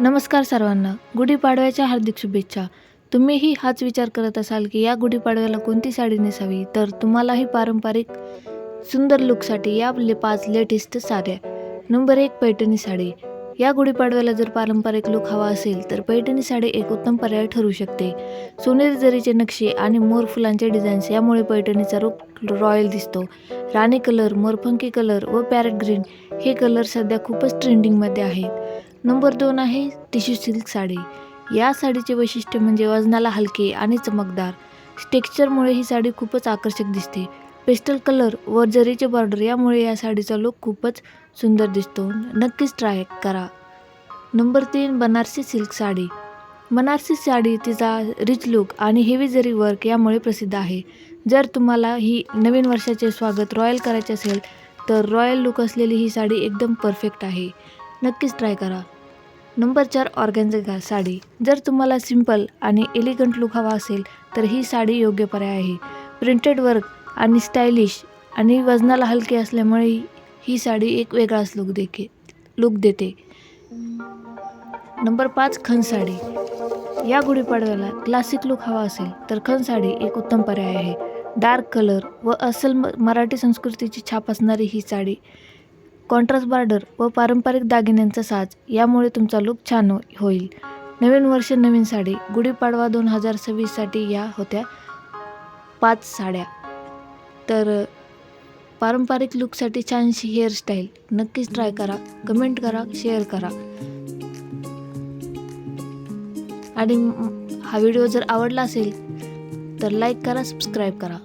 नमस्कार सर्वांना. गुढीपाडव्याच्या हार्दिक शुभेच्छा. तुम्हीही हाच विचार करत असाल की या गुढीपाडव्याला कोणती साडी नेसावी, तर तुम्हालाही पारंपरिक सुंदर लुकसाठी या 5 लेटेस्ट साड्या. नंबर 1, पैठणी साडी. या गुढीपाडव्याला जर पारंपरिक लुक हवा असेल तर पैठणी साडी एक उत्तम पर्याय ठरू शकते. सोनेरी जरीचे नक्षी आणि मोर फुलांचे डिझाईन्स यामुळे पैठणीचा लुक रॉयल दिसतो. राणी कलर, मोरपंखी कलर व पॅरेट ग्रीन हे कलर सध्या खूपच ट्रेंडिंगमध्ये आहेत. नंबर 2 आहे टिश्यू सिल्क साडी. या साडीचे वैशिष्ट्य म्हणजे वजनाला हलके आणि चमकदार टेक्स्चरमुळे ही साडी खूपच आकर्षक दिसते. पेस्टल कलर व जरीचे बॉर्डर यामुळे या साडीचा लुक खूपच सुंदर दिसतो. नक्कीच ट्राय करा. Number 3, Banarasi silk sari. बनारसी साडी तिचा रिच लुक आणि हेवी जरी वर्क यामुळे प्रसिद्ध आहे. जर तुम्हाला ही नवीन वर्षाचे स्वागत रॉयल करायचे असेल तर रॉयल लुक असलेली ही साडी एकदम परफेक्ट आहे. नक्कीच ट्राय करा. Number 4, organza sari. जर तुम्हाला सिंपल आणि एलिगंट लुक हवा असेल तर ही साडी योग्य पर्याय आहे. प्रिंटेड वर्क आणि स्टायलिश आणि वजनाला हलके असल्यामुळे ही साडी एक वेगळाच लुक देते. नंबर 5, खण साडी. या गुढीपाडव्याला क्लासिक लुक हवा असेल तर खण साडी एक उत्तम पर्याय आहे. डार्क कलर व अस्सल मराठी संस्कृतीची छाप असणारी ही साडी, कॉन्ट्रास्ट बॉर्डर व पारंपरिक दागिन्यांचा साज यामुळे तुमचा लुक छान होईल. नवीन वर्ष नवीन साडी. गुढीपाडवा 2026साठी या होत्या 5 साड्या. तर पारंपरिक लुकसाठी छानशी हेअरस्टाईल नक्कीच ट्राय करा. कमेंट करा, शेअर करा. आणि हा व्हिडिओ जर आवडला असेल तर लाईक करा, सबस्क्राईब करा.